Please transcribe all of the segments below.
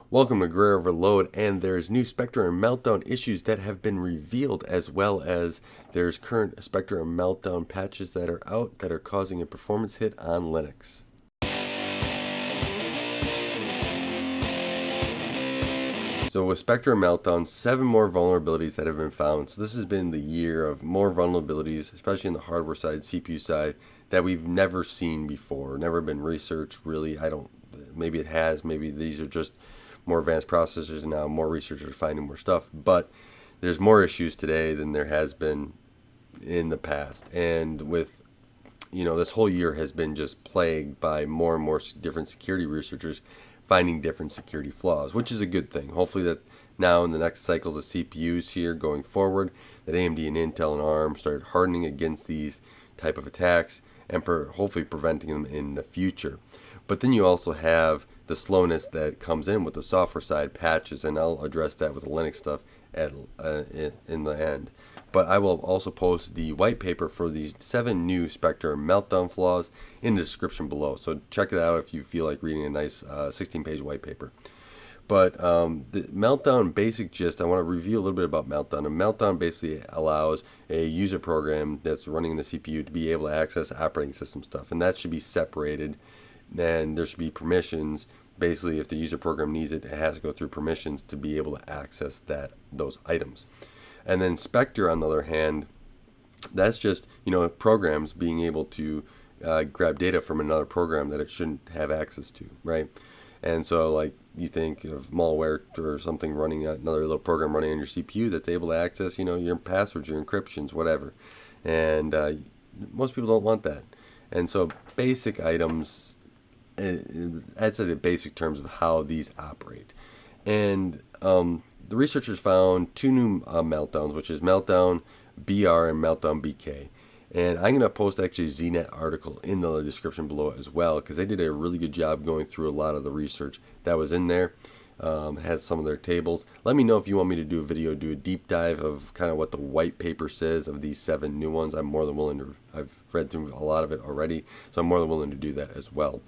Welcome to Gray Overload, and there's new Spectre and Meltdown issues that have been revealed, as well as there's current Spectre and Meltdown patches that are out that are causing a performance hit on Linux. So with Spectre and Meltdown, 7 more vulnerabilities that have been found. So this has been the year of more vulnerabilities, especially in the hardware side, CPU side, that we've never seen before, never been researched really. Maybe it has, maybe these are just more advanced processors and now more researchers are finding more stuff, but there's more issues today than there has been in the past. And with this whole year has been just plagued by more and more different security researchers finding different security flaws, which is a good thing. Hopefully that now in the next cycles of CPUs here going forward, that AMD and Intel and ARM started hardening against these type of attacks and hopefully preventing them in the future. But then you also have the slowness that comes in with the software side patches, and I'll address that with the Linux stuff in the end. But I will also post the white paper for these 7 new Spectre and Meltdown flaws in the description below. So check it out if you feel like reading a nice 16-page white paper. But the Meltdown basic gist, I want to review a little bit about Meltdown. And Meltdown basically allows a user program that's running in the CPU to be able to access operating system stuff, and that should be separated. Then there should be permissions. Basically, if the user program needs it, it has to go through permissions to be able to access those items. And then Spectre, on the other hand, that's just programs being able to grab data from another program that it shouldn't have access to, right? And so, like, you think of malware or something running, another little program running on your CPU that's able to access, your passwords, your encryptions, whatever. And most people don't want that. And so, basic items. That's the basic terms of how these operate. And the researchers found 2 new meltdowns, which is Meltdown BR and Meltdown BK. And I'm going to post actually a ZDNet article in the description below as well, because they did a really good job going through a lot of the research that was in there. Has some of their tables. Let me know if you want me to do a deep dive of kind of what the white paper says of these 7 new ones. I'm more than willing to. I've read through a lot of it already, so I'm more than willing to do that as well.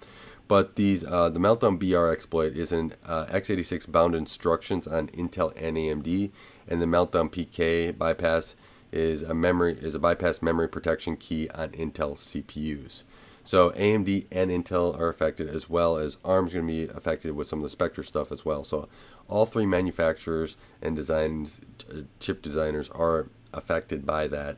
But the Meltdown BR exploit is an x86 bound instructions on Intel and AMD, and the Meltdown PK bypass is a bypass memory protection key on Intel CPUs. So AMD and Intel are affected, as well as ARM's going to be affected with some of the Spectre stuff as well. So all 3 manufacturers and chip designers are affected by that.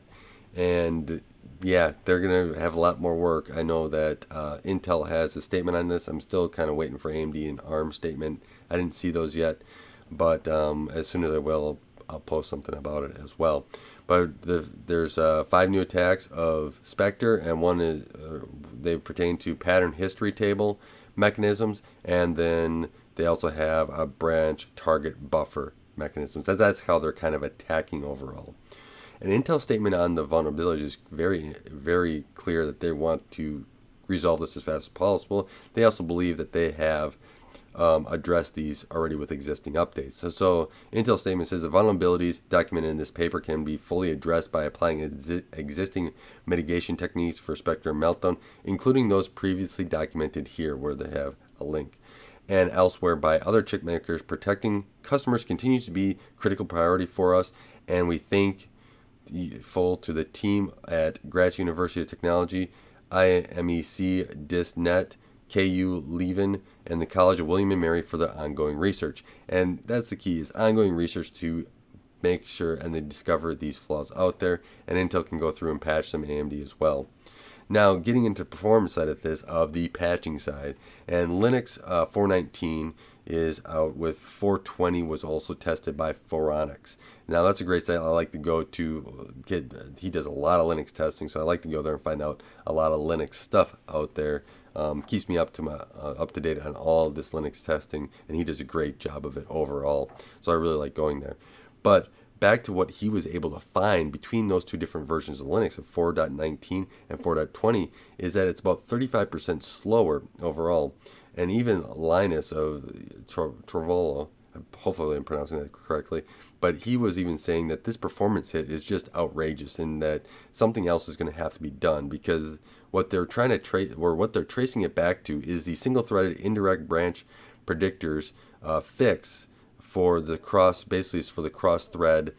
And yeah, they're going to have a lot more work. I know that Intel has a statement on this. I'm still kind of waiting for AMD and ARM statement. I didn't see those yet, but as soon as I will, I'll post something about it as well. But there's 5 new attacks of Spectre, and one is they pertain to pattern history table mechanisms, and then they also have a branch target buffer mechanisms. That's how they're kind of attacking overall. An Intel statement on the vulnerability is very, very clear that they want to resolve this as fast as possible. They also believe that they have addressed these already with existing updates. So Intel statement says the vulnerabilities documented in this paper can be fully addressed by applying existing mitigation techniques for Spectre and Meltdown, including those previously documented here, where they have a link, and elsewhere by other chip makers. Protecting customers continues to be critical priority for us, and we thank full to the team at Graz University of Technology, IMEC ZDNet, KU Leuven, and the College of William & Mary for the ongoing research. And that's the key, is ongoing research to make sure and they discover these flaws out there, and Intel can go through and patch them, AMD as well. Now, getting into performance side of this, of the patching side, and Linux 419 is out with 420 was also tested by Phoronix. Now, that's a great site I like to go to. He does a lot of Linux testing, so I like to go there and find out a lot of Linux stuff out there. Keeps me up to date on all of this Linux testing, and he does a great job of it overall. So I really like going there. But back to what he was able to find between those 2 different versions of Linux, of 4.19 and 4.20, is that it's about 35% slower overall. And even Linus of Trovolo, hopefully I'm pronouncing that correctly, but he was even saying that this performance hit is just outrageous, and that something else is going to have to be done, because what they're trying to what they're tracing it back to is the single-threaded indirect branch predictors fix for the cross, basically it's for the cross thread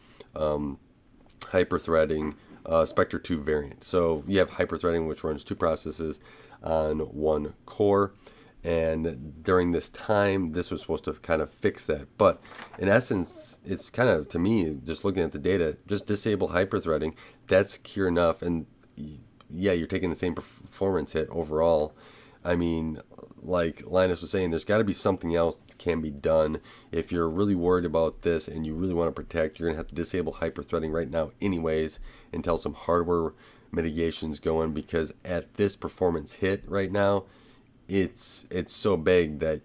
hyper-threading Spectre 2 variant. So you have hyper-threading, which runs two processes on one core, and during this time this was supposed to kind of fix that. But in essence, it's kind of, to me, just looking at the data, just disable hyper-threading. That's secure enough, and yeah, you're taking the same performance hit overall. I mean, like Linus was saying, there's got to be something else that can be done. If you're really worried about this and you really want to protect, you're going to have to disable hyper-threading right now anyways until some hardware mitigation's going, because at this performance hit right now, it's so big that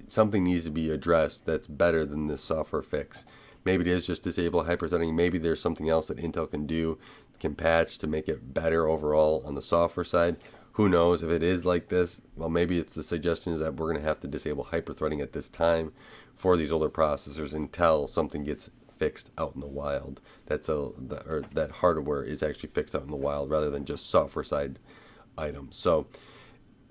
something needs to be addressed that's better than this software fix. Maybe it is just disable hyper-threading. Maybe there's something else that Intel can do, can patch to make it better overall on the software side. Who knows? If it is like this, well, maybe it's the suggestion is that we're going to have to disable hyper-threading at this time for these older processors until something gets fixed out in the wild. That hardware is actually fixed out in the wild rather than just software side items. So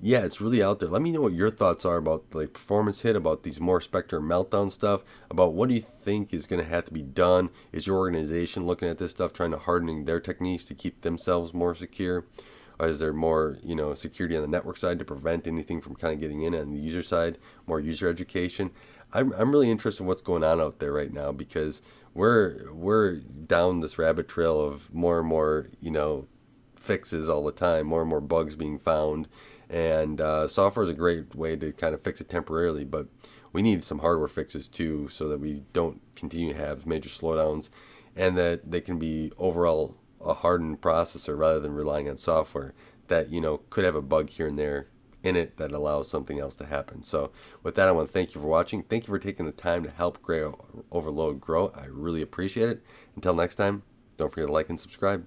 yeah, it's really out there. Let me know what your thoughts are about the performance hit, about these more Spectre and Meltdown stuff, about what do you think is going to have to be done. Is your organization looking at this stuff, trying to harden their techniques to keep themselves more secure? Or is there more, security on the network side to prevent anything from kind of getting in on the user side, more user education? I'm really interested in what's going on out there right now, because we're down this rabbit trail of more and more, fixes all the time, more and more bugs being found. And software is a great way to kind of fix it temporarily, but we need some hardware fixes too, so that we don't continue to have major slowdowns, and that they can be overall a hardened processor rather than relying on software that could have a bug here and there in it that allows something else to happen. So with that, I want to thank you for watching. Thank you for taking the time to help Gray Overload grow. I really appreciate it. Until next time, don't forget to like and subscribe.